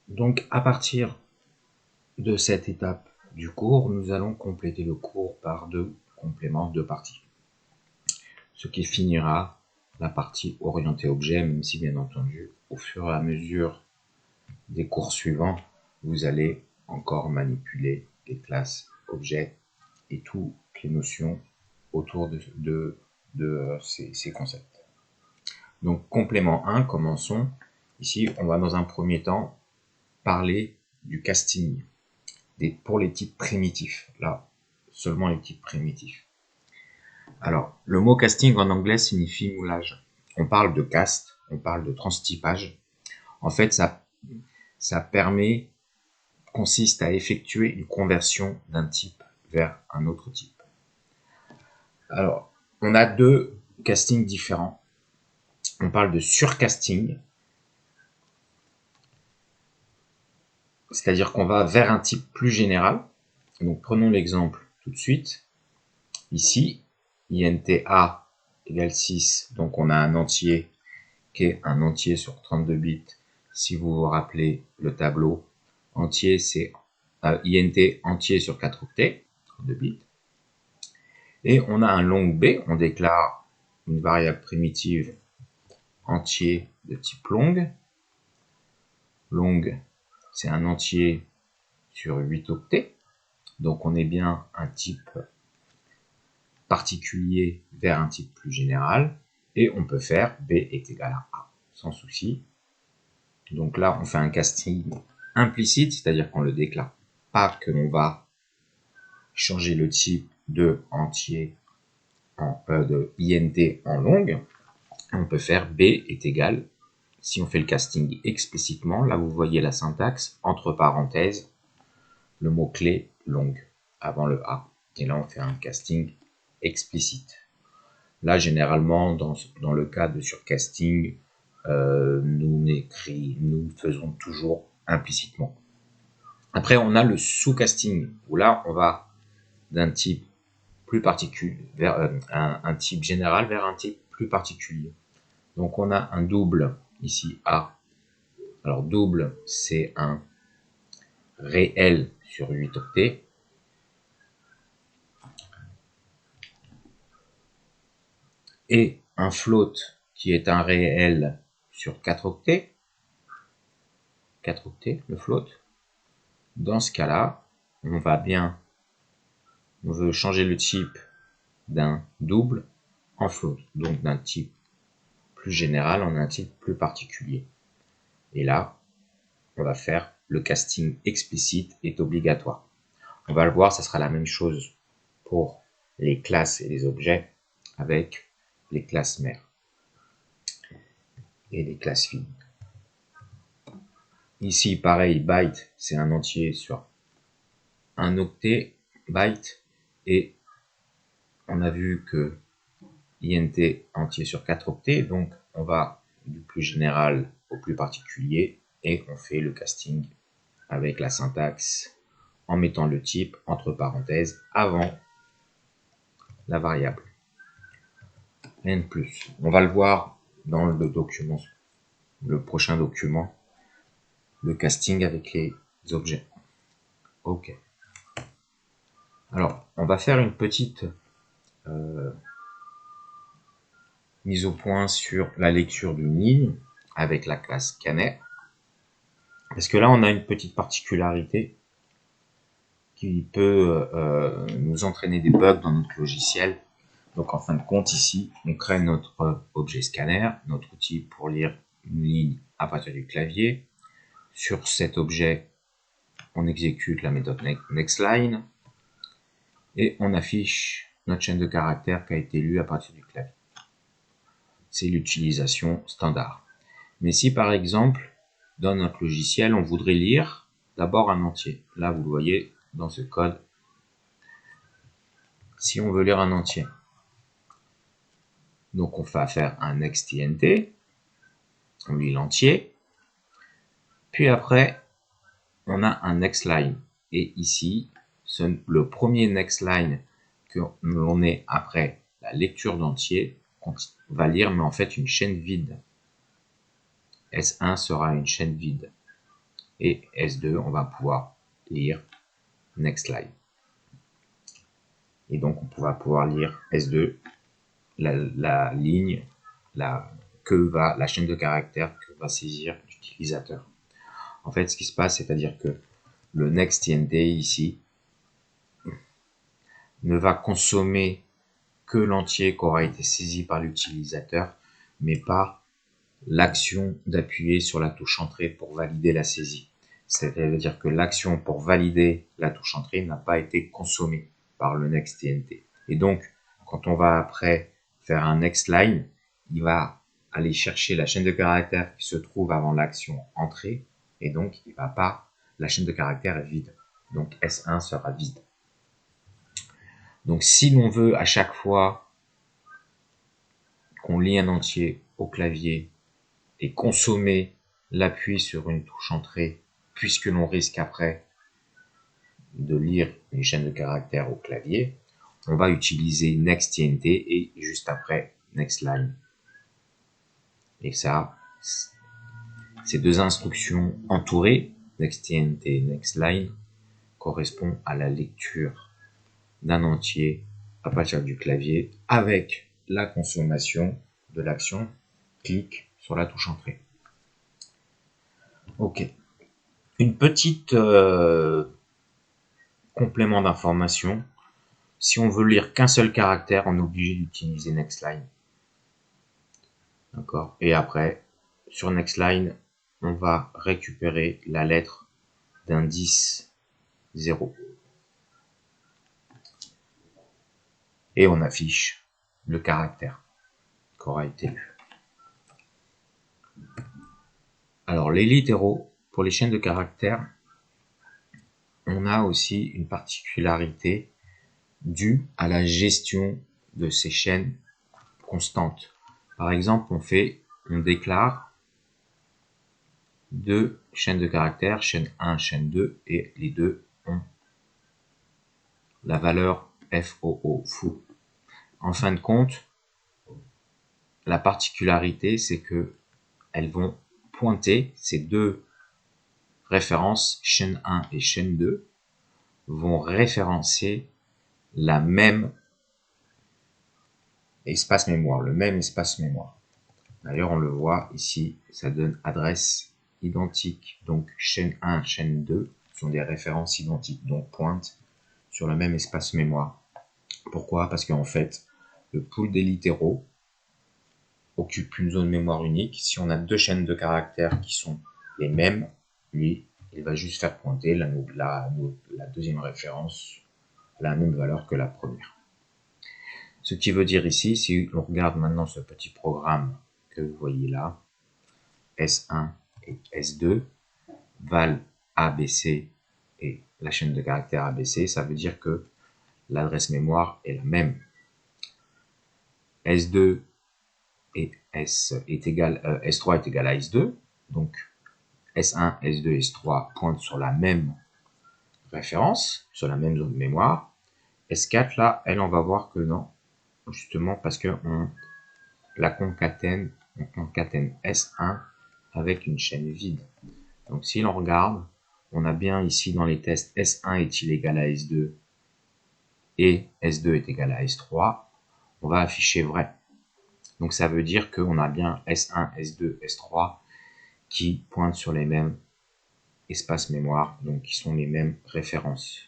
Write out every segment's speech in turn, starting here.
Donc, à partir de cette étape du cours, nous allons compléter le cours par deux compléments, deux parties. Ce qui finira la partie orientée objet, même si bien entendu, au fur et à mesure des cours suivants, vous allez encore manipuler les classes objets et toutes les notions autour de ces concepts. Donc, complément 1, commençons. Ici, on va dans un premier temps parler du casting pour les types primitifs. Là, seulement les types primitifs. Alors, le mot casting en anglais signifie moulage. On parle de cast, on parle de transtypage. En fait, ça consiste à effectuer une conversion d'un type vers un autre type. Alors, on a deux castings différents. On parle de surcasting, c'est-à-dire qu'on va vers un type plus général. Donc, prenons l'exemple tout de suite. Ici, INTA égale 6, donc on a un entier qui est un entier sur 32 bits. Si vous vous rappelez le tableau, entier c'est INT entier sur 4 octets, 32 bits. Et on a un long B, on déclare une variable primitive entier de type long. Long, c'est un entier sur 8 octets. Donc on est bien un type particulier vers un type plus général. Et on peut faire B est égal à A, sans souci. Donc là, on fait un casting implicite, c'est-à-dire qu'on ne le déclare pas, que l'on va changer le type de entier de INT en long. On peut faire B est égal, si on fait le casting explicitement, là vous voyez la syntaxe, entre parenthèses, le mot-clé long, avant le A. Et là on fait un casting explicite. Là généralement, dans le cas de surcasting, nous faisons toujours implicitement. Après, on a le sous-casting, où là, on va d'un type plus particulier, vers un type général vers un type plus particulier. Donc, on a un double, ici, A. Alors, double, c'est un réel sur 8 octets. Et un float, qui est un réel sur 4 octets. 4 octets, le float. Dans ce cas-là, on veut changer le type d'un double en float, donc d'un type plus général en un type plus particulier. Et là, on va faire le casting explicite est obligatoire. On va le voir, ça sera la même chose pour les classes et les objets avec les classes mères et les classes filles. Ici, pareil, byte, c'est un entier sur un octet, byte, et on a vu que INT entier sur 4 octets, donc on va du plus général au plus particulier et on fait le casting avec la syntaxe en mettant le type entre parenthèses avant la variable. Rien de plus. On va le voir dans le document, le prochain document, le casting avec les objets. Ok. Alors, on va faire une petite mise au point sur la lecture d'une ligne avec la classe scanner. Parce que là, on a une petite particularité qui peut nous entraîner des bugs dans notre logiciel. Donc en fin de compte, ici, on crée notre objet scanner, notre outil pour lire une ligne à partir du clavier. Sur cet objet, on exécute la méthode nextLine et on affiche notre chaîne de caractères qui a été lue à partir du clavier. C'est l'utilisation standard. Mais si par exemple, dans notre logiciel, on voudrait lire d'abord un entier, là vous le voyez dans ce code, si on veut lire un entier, donc on va faire un nextInt, on lit l'entier, puis après on a un nextLine, et ici le premier nextLine que l'on est après la lecture d'entier, on va lire mais en fait une chaîne vide. S1 sera une chaîne vide. Et S2, on va pouvoir lire next line. Et donc, on va pouvoir lire S2, la ligne, la chaîne de caractères que va saisir l'utilisateur. En fait, ce qui se passe, c'est-à-dire que le next.int ici ne va consommer que l'entier qui aura été saisi par l'utilisateur, mais pas l'action d'appuyer sur la touche entrée pour valider la saisie. C'est-à-dire que l'action pour valider la touche entrée n'a pas été consommée par le next.int. Et donc, quand on va après faire un next line, il va aller chercher la chaîne de caractères qui se trouve avant l'action entrée, et donc il va pas, la chaîne de caractères est vide. Donc S1 sera vide. Donc si l'on veut à chaque fois qu'on lit un entier au clavier et consommer l'appui sur une touche entrée, puisque l'on risque après de lire une chaîne de caractères au clavier, on va utiliser next.int et juste après next line. Et ça, ces deux instructions entourées, next.int et next line, correspondent à la lecture d'un entier à partir du clavier avec la consommation de l'action clic sur la touche entrée. Ok. Une petite complément d'information. Si on veut lire qu'un seul caractère, on est obligé d'utiliser nextLine. D'accord. Et après, sur nextLine, on va récupérer la lettre d'indice 0. Et on affiche le caractère qui aura été lu. Alors, les littéraux, pour les chaînes de caractères, on a aussi une particularité due à la gestion de ces chaînes constantes. Par exemple, on déclare deux chaînes de caractères, chaîne 1, chaîne 2, et les deux ont la valeur FOO, foo. En fin de compte, la particularité, c'est que elles vont pointer, ces deux références, chaîne 1 et chaîne 2, vont référencer la même espace mémoire, le même espace mémoire. D'ailleurs, on le voit ici, ça donne adresse identique. Donc, chaîne 1, chaîne 2 sont des références identiques, donc pointent sur le même espace mémoire. Pourquoi? Parce qu'en fait, le pool des littéraux occupe une zone mémoire unique. Si on a deux chaînes de caractères qui sont les mêmes, lui, il va juste faire pointer la deuxième référence à la même valeur que la première. Ce qui veut dire ici, si l'on regarde maintenant ce petit programme que vous voyez là, S1 et S2, val ABC et la chaîne de caractères ABC, ça veut dire que l'adresse mémoire est la même. S2 et S3 est égal à S2, donc S1, S2, S3 pointent sur la même référence, sur la même zone de mémoire. S4, là, elle, on va voir que non, justement parce que on concatène S1 avec une chaîne vide. Donc si l'on regarde, on a bien ici dans les tests S1 est-il égal à S2 et S2 est égal à S3, on va afficher vrai. Donc ça veut dire qu'on a bien S1, S2, S3 qui pointent sur les mêmes espaces mémoire, donc qui sont les mêmes références.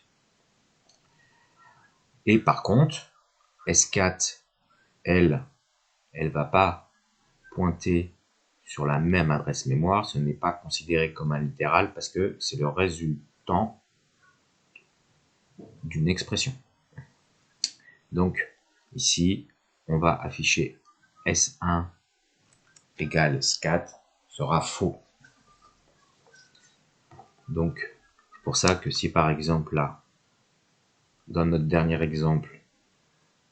Et par contre, S4, elle va pas pointer sur la même adresse mémoire, ce n'est pas considéré comme un littéral parce que c'est le résultant d'une expression. Donc ici, on va afficher S1 égale S4 sera faux. Donc c'est pour ça que si par exemple là, dans notre dernier exemple,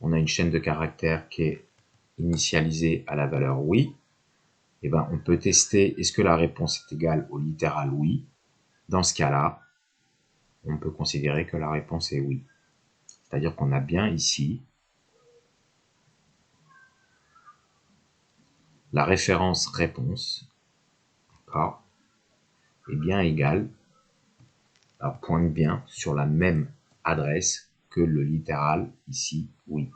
on a une chaîne de caractères qui est initialisée à la valeur oui, et ben on peut tester est-ce que la réponse est égale au littéral oui. Dans ce cas-là, on peut considérer que la réponse est oui. C'est-à-dire qu'on a bien ici la référence réponse, d'accord, est bien égal, alors pointe bien sur la même adresse que le littéral ici, oui.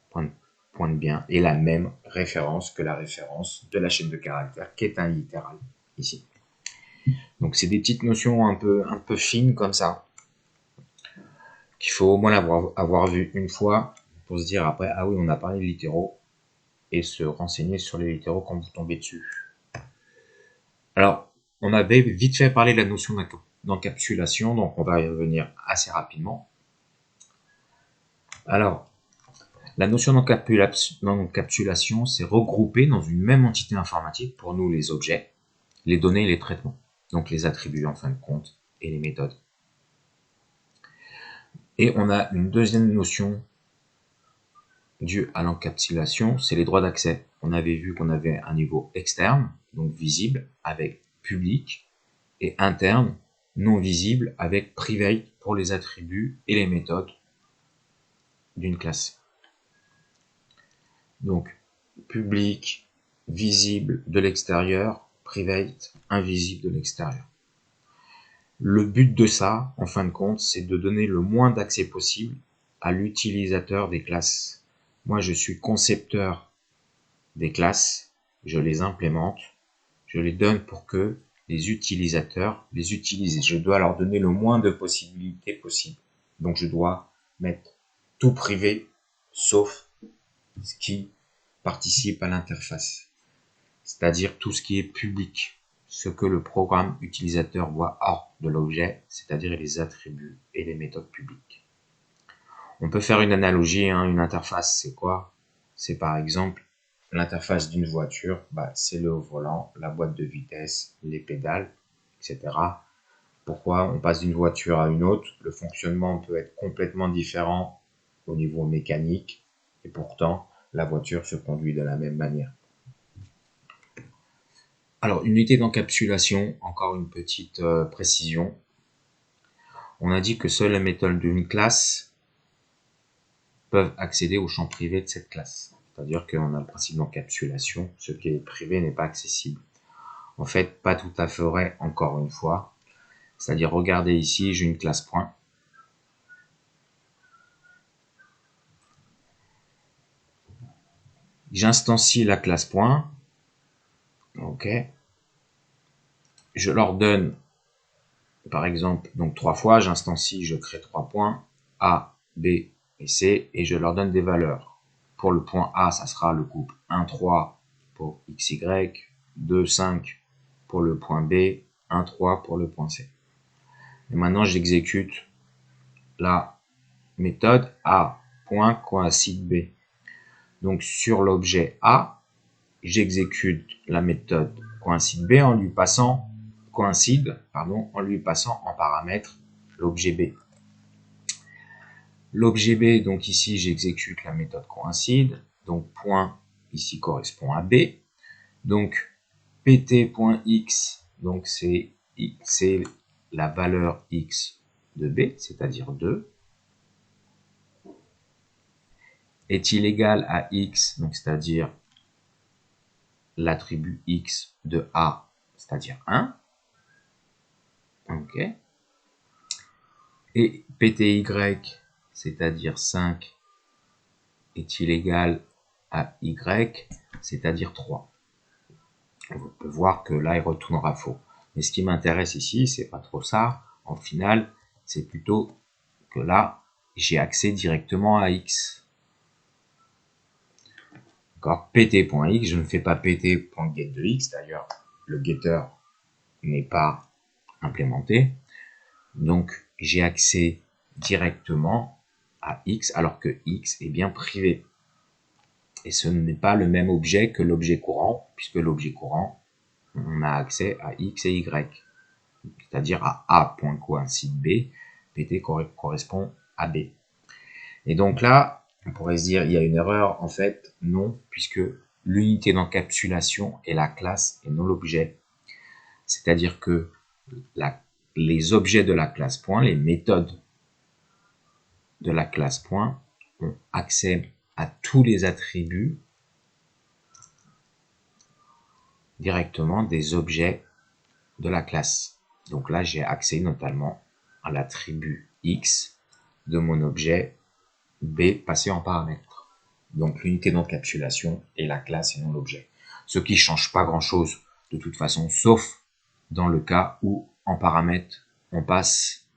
Pointe bien, et la même référence que la référence de la chaîne de caractères qui est un littéral ici. Donc c'est des petites notions un peu fines comme ça, qu'il faut au moins avoir vu une fois pour se dire après, ah oui, on a parlé de littéraux, et se renseigner sur les littéraux quand vous tombez dessus. Alors, on avait vite fait parler de la notion d'encapsulation, donc on va y revenir assez rapidement. Alors, la notion d'encapsulation, c'est regrouper dans une même entité informatique, pour nous les objets, les données et les traitements, donc les attributs en fin de compte, et les méthodes. Et on a une deuxième notion due à l'encapsulation, c'est les droits d'accès. On avait vu qu'on avait un niveau externe, donc visible, avec public, et interne, non visible, avec private pour les attributs et les méthodes d'une classe. Donc, public, visible de l'extérieur, private, invisible de l'extérieur. Le but de ça, en fin de compte, c'est de donner le moins d'accès possible à l'utilisateur des classes. Moi, je suis concepteur des classes, je les implémente, je les donne pour que les utilisateurs les utilisent. Je dois leur donner le moins de possibilités possible. Donc, je dois mettre tout privé, sauf ce qui participe à l'interface, c'est-à-dire tout ce qui est public, ce que le programme utilisateur voit hors de l'objet, c'est-à-dire les attributs et les méthodes publiques. On peut faire une analogie, une interface, c'est quoi? C'est par exemple l'interface d'une voiture, c'est le volant, la boîte de vitesse, les pédales, etc. Pourquoi on passe d'une voiture à une autre? Le fonctionnement peut être complètement différent au niveau mécanique, et pourtant la voiture se conduit de la même manière. Alors, unité d'encapsulation, encore une petite précision. On a dit que seules les méthodes d'une classe peuvent accéder au champ privé de cette classe. C'est-à-dire qu'on a le principe d'encapsulation, ce qui est privé n'est pas accessible. En fait, pas tout à fait vrai, encore une fois. C'est-à-dire, regardez ici, j'ai une classe point. J'instancie la classe point. Ok. Je leur donne, par exemple, donc 3 fois, j'instancie, je crée 3 points, A, B et C, et je leur donne des valeurs. Pour le point A, ça sera le couple 1, 3 pour XY, 2, 5 pour le point B, 1, 3 pour le point C. Et maintenant, j'exécute la méthode A, point coïncide B. Donc, sur l'objet A, j'exécute la méthode coïncide B en lui passant en paramètre l'objet B. L'objet B, donc ici, j'exécute la méthode coïncide. Donc, point ici correspond à B. Donc, pt.x, donc c'est la valeur x de B, c'est-à-dire 2. Est-il égal à x, donc c'est-à-dire l'attribut x de A, c'est-à-dire 1. Ok. Et pty, c'est-à-dire 5, est-il égal à y, c'est-à-dire 3. On peut voir que là, il retournera faux. Mais ce qui m'intéresse ici, c'est pas trop ça. En final, c'est plutôt que là, j'ai accès directement à x. D'accord, pt.x, je ne fais pas pt.get de x. D'ailleurs, le getter n'est pas implémenté. Donc, j'ai accès directement à x, alors que x est bien privé. Et ce n'est pas le même objet que l'objet courant, puisque l'objet courant, on a accès à x et y, c'est-à-dire à A.coïncide B, pt correspond à B. Et donc là, on pourrait se dire, il y a une erreur. En fait, non, puisque l'unité d'encapsulation est la classe et non l'objet. C'est-à-dire que les objets de la classe point, les méthodes de la classe point, ont accès à tous les attributs directement des objets de la classe. Donc là, j'ai accès notamment à l'attribut X de mon objet B passé en paramètre. Donc l'unité d'encapsulation est la classe et non l'objet. Ce qui ne change pas grand-chose de toute façon, sauf dans le cas où en paramètre, on passe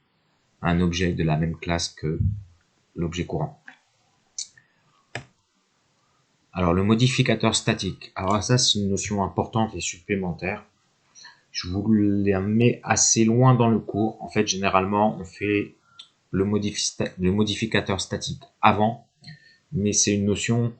un objet de la même classe que l'objet courant. Alors le modificateur statique, alors ça c'est une notion importante et supplémentaire. Je vous la mets assez loin dans le cours. En fait, généralement, on fait le modificateur statique avant, mais c'est une notion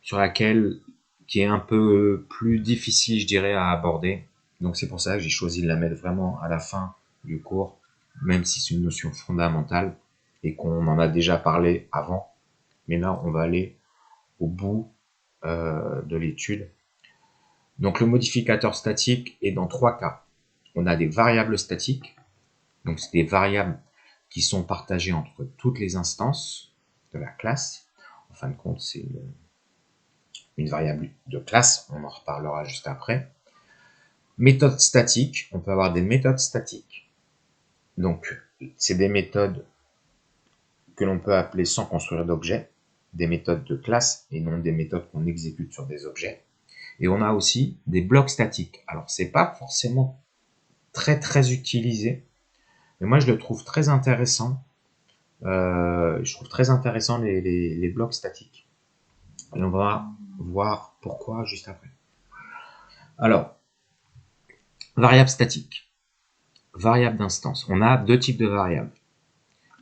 sur laquelle qui est un peu plus difficile, je dirais, à aborder. Donc c'est pour ça que j'ai choisi de la mettre vraiment à la fin du cours, même si c'est une notion fondamentale et qu'on en a déjà parlé avant. Mais là, on va aller au bout de l'étude. Donc le modificateur statique est dans 3 cas. On a des variables statiques, donc c'est des variables qui sont partagées entre toutes les instances de la classe. En fin de compte, c'est une variable de classe, on en reparlera juste après. Méthodes statiques, on peut avoir des méthodes statiques. Donc c'est des méthodes que l'on peut appeler sans construire d'objets, des méthodes de classe et non des méthodes qu'on exécute sur des objets. Et on a aussi des blocs statiques. Alors c'est pas forcément très utilisé, mais moi je le trouve très intéressant. Je trouve très intéressant les blocs statiques. Et on va voir pourquoi juste après. Alors, variable statique, variable d'instance. On a 2 types de variables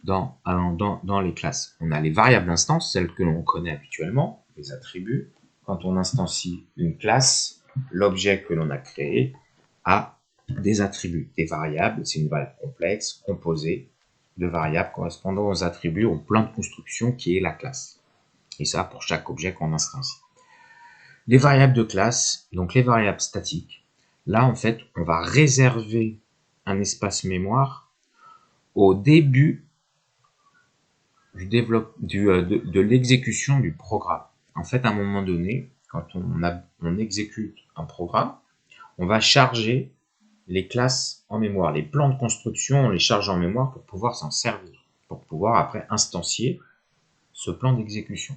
dans les classes. On a les variables d'instance, celles que l'on connaît habituellement, les attributs. Quand on instancie une classe, l'objet que l'on a créé a des attributs. Des variables, c'est une variable complexe, composée de variables correspondant aux attributs, au plan de construction qui est la classe. Et ça pour chaque objet qu'on instancie. Les variables de classe, donc les variables statiques, là en fait on va réserver un espace mémoire au début de l'exécution du programme. En fait à un moment donné, quand on exécute un programme, on va charger les classes en mémoire. Les plans de construction, on les charge en mémoire pour pouvoir s'en servir, pour pouvoir après instancier ce plan d'exécution.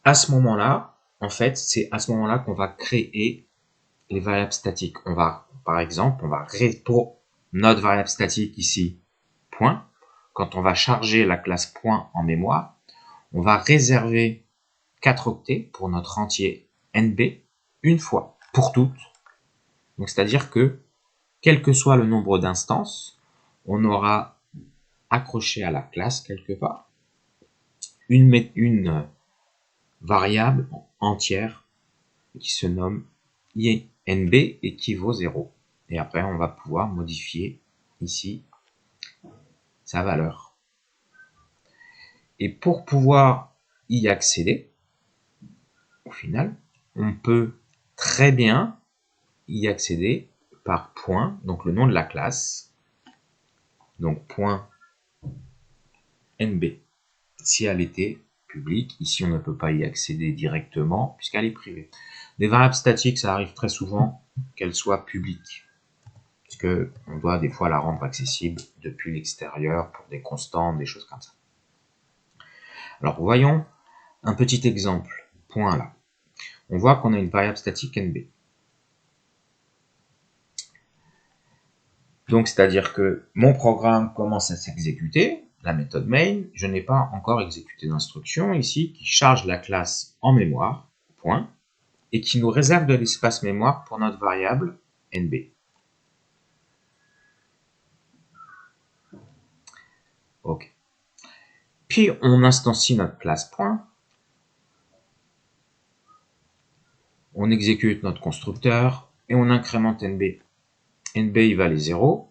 À ce moment-là, en fait, c'est à ce moment-là qu'on va créer les variables statiques. On va, par exemple, pour notre variable statique ici, point, quand on va charger la classe point en mémoire, on va réserver 4 octets pour notre entier NB une fois, pour toutes. Donc, c'est-à-dire que, quel que soit le nombre d'instances, on aura accroché à la classe quelque part une variable entière qui se nomme INB et qui vaut 0. Et après, on va pouvoir modifier ici sa valeur. Et pour pouvoir y accéder, au final, on peut très bien y accéder par point, donc le nom de la classe, donc point NB, si elle était publique. Ici, on ne peut pas y accéder directement puisqu'elle est privée. Des variables statiques, ça arrive très souvent qu'elles soient publiques, puisque on doit des fois la rendre accessible depuis l'extérieur pour des constantes, des choses comme ça. Alors, voyons un petit exemple. Point là. On voit qu'on a une variable statique NB. Donc, c'est-à-dire que mon programme commence à s'exécuter, la méthode main, je n'ai pas encore exécuté d'instruction ici qui charge la classe en mémoire, point, et qui nous réserve de l'espace mémoire pour notre variable NB. Ok. Puis, on instancie notre classe point, on exécute notre constructeur et on incrémente NB. NB, il valait 0.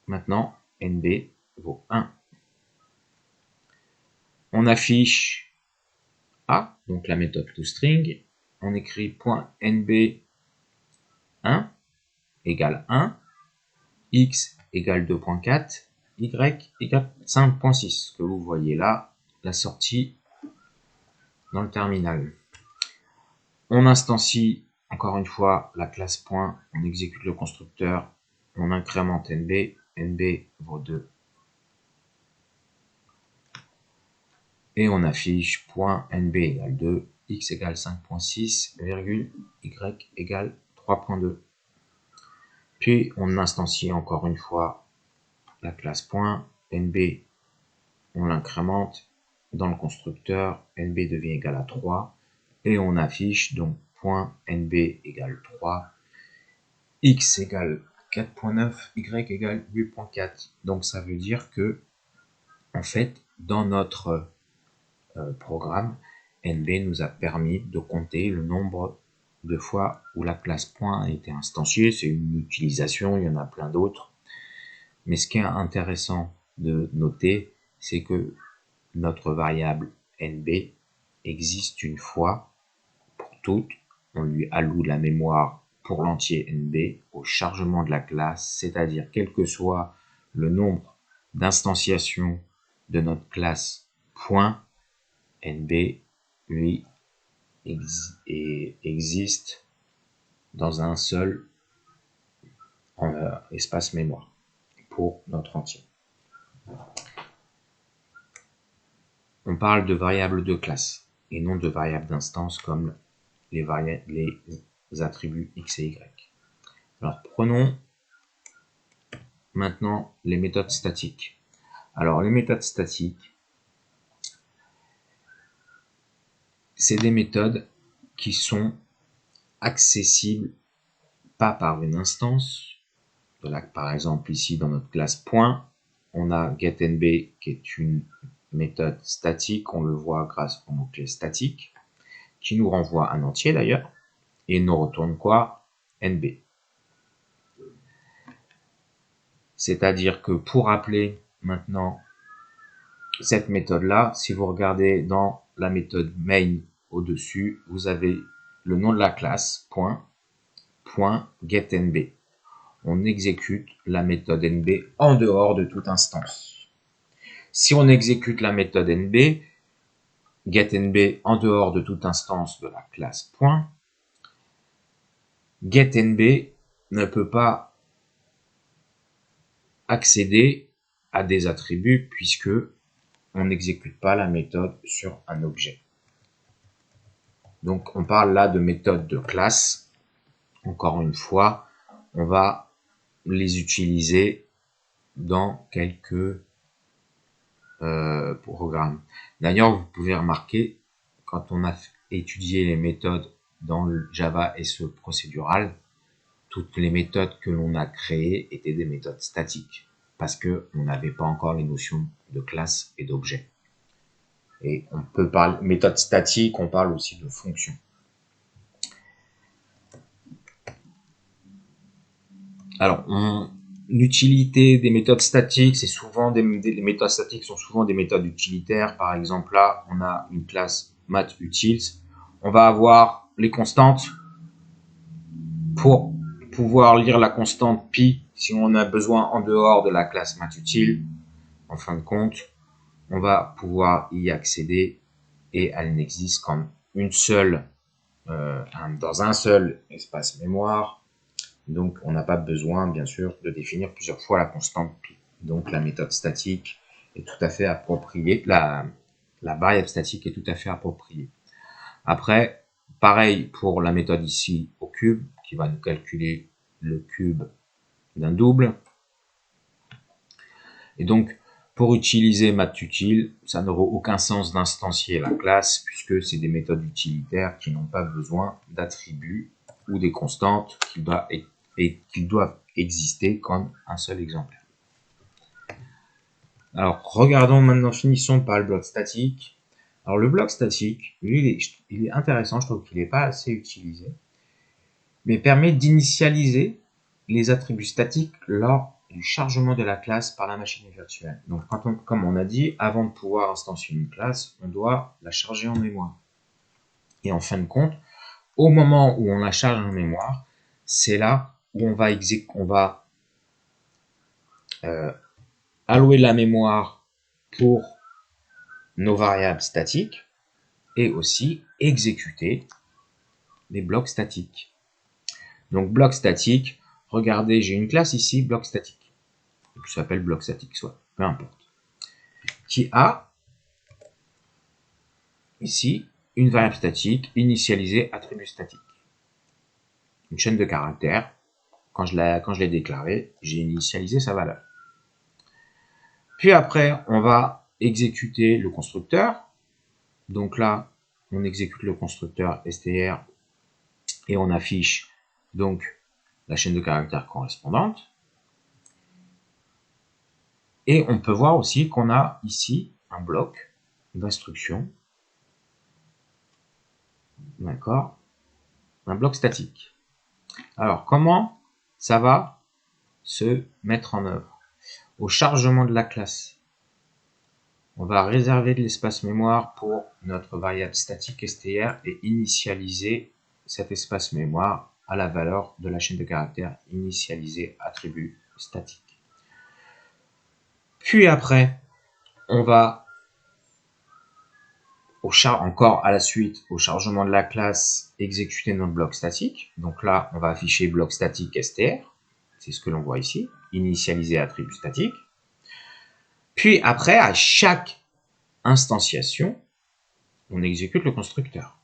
Maintenant, NB vaut 1. On affiche A, donc la méthode toString. On écrit .nb 1 égale 1, x égale 2.4, y égale 5.6. Que vous voyez là, la sortie dans le terminal. On instancie encore une fois, la classe point, on exécute le constructeur, on incrémente NB, NB vaut 2. Et on affiche point NB égale 2, X égale 5.6, virgule, Y égale 3.2. Puis on instancie encore une fois la classe point, NB, on l'incrémente dans le constructeur, NB devient égal à 3, et on affiche donc point NB égale 3, X égale 4.9, Y égale 8.4. Donc ça veut dire que, en fait, dans notre programme, NB nous a permis de compter le nombre de fois où la classe point a été instanciée. C'est une utilisation, il y en a plein d'autres. Mais ce qui est intéressant de noter, c'est que notre variable NB existe une fois pour toutes. On lui alloue la mémoire pour l'entier NB au chargement de la classe, c'est-à-dire quel que soit le nombre d'instanciations de notre classe point, NB, lui, existe dans un seul espace mémoire pour notre entier. On parle de variables de classe et non de variables d'instance comme les attributs X et Y. Alors prenons maintenant les méthodes statiques. Alors les méthodes statiques, c'est des méthodes qui sont accessibles pas par une instance. Par exemple ici dans notre classe point, on a getNB qui est une méthode statique, on le voit grâce au mot-clé statique, qui nous renvoie un entier d'ailleurs, et nous retourne quoi? NB. C'est-à-dire que pour appeler maintenant cette méthode-là, si vous regardez dans la méthode main au-dessus, vous avez le nom de la classe, point getNB. On exécute la méthode NB en dehors de toute instance. Si on exécute la méthode NB, getNB en dehors de toute instance de la classe point, getNB ne peut pas accéder à des attributs puisque on n'exécute pas la méthode sur un objet. Donc on parle là de méthode de classe. Encore une fois, on va les utiliser dans quelques programmes. D'ailleurs, vous pouvez remarquer, quand on a étudié les méthodes dans le Java SE procédural, toutes les méthodes que l'on a créées étaient des méthodes statiques, parce que on n'avait pas encore les notions de classe et d'objet. Et on peut parler méthode statique, on parle aussi de fonction. Alors, l'utilité des méthodes statiques, c'est souvent les méthodes statiques sont souvent des méthodes utilitaires. Par exemple, là, on a une classe mathUtils. On va avoir les constantes pour pouvoir lire la constante pi si on a besoin en dehors de la classe mathUtil. En fin de compte, on va pouvoir y accéder et elle n'existe qu'en une seule, dans un seul espace mémoire. Donc, on n'a pas besoin, bien sûr, de définir plusieurs fois la constante pi. Donc, la méthode statique est tout à fait appropriée. La variable statique est tout à fait appropriée. Après, pareil pour la méthode ici au cube, qui va nous calculer le cube d'un double. Et donc, pour utiliser mathUtil, ça n'aura aucun sens d'instancier la classe, puisque c'est des méthodes utilitaires qui n'ont pas besoin d'attributs ou des constantes qui doivent exister comme un seul exemplaire. Alors, regardons maintenant, finissons par le bloc statique. Alors, le bloc statique, lui, il est intéressant, je trouve qu'il n'est pas assez utilisé, mais permet d'initialiser les attributs statiques lors du chargement de la classe par la machine virtuelle. Donc, comme on a dit, avant de pouvoir instancier une classe, on doit la charger en mémoire. Et en fin de compte, au moment où on la charge en mémoire, c'est là où on va allouer la mémoire pour nos variables statiques et aussi exécuter les blocs statiques. Donc bloc statique, regardez, j'ai une classe ici, bloc statique, qui s'appelle bloc statique, soit, peu importe, qui a ici une variable statique initialisée attribut statique. Une chaîne de caractères, quand je l'ai déclaré, j'ai initialisé sa valeur. Puis après, on va exécuter le constructeur. Donc là, on exécute le constructeur str et on affiche donc la chaîne de caractères correspondante. Et on peut voir aussi qu'on a ici un bloc d'instruction, d'accord, un bloc statique. Alors, comment ça va se mettre en œuvre? Au chargement de la classe, on va réserver de l'espace mémoire pour notre variable statique str et initialiser cet espace mémoire à la valeur de la chaîne de caractères initialisée attribut statique. Puis après, on va encore à la suite au chargement de la classe exécuter notre bloc statique. Donc là, on va afficher bloc statique str, c'est ce que l'on voit ici, initialiser attribut statique. Puis après, à chaque instantiation, on exécute le constructeur.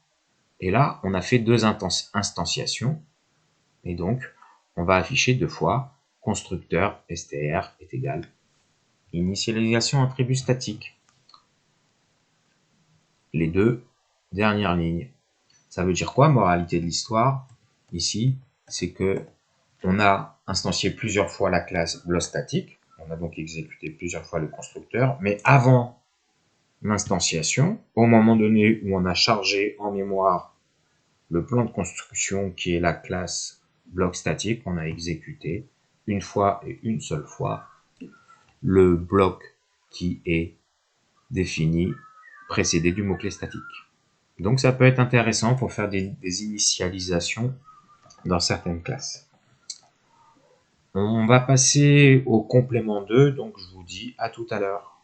Et là, on a fait 2 instantiations. Et donc, on va afficher 2 fois constructeur str est égal initialisation attribut statique. Les 2 dernières lignes. Ça veut dire quoi, moralité de l'histoire? Ici, c'est que on a instancié plusieurs fois la classe bloc statique. On a donc exécuté plusieurs fois le constructeur. Mais avant l'instanciation, au moment donné où on a chargé en mémoire le plan de construction qui est la classe bloc statique, on a exécuté une fois et une seule fois le bloc qui est défini précédé du mot-clé statique. Donc ça peut être intéressant pour faire des initialisations dans certaines classes. On va passer au complément 2, donc je vous dis à tout à l'heure.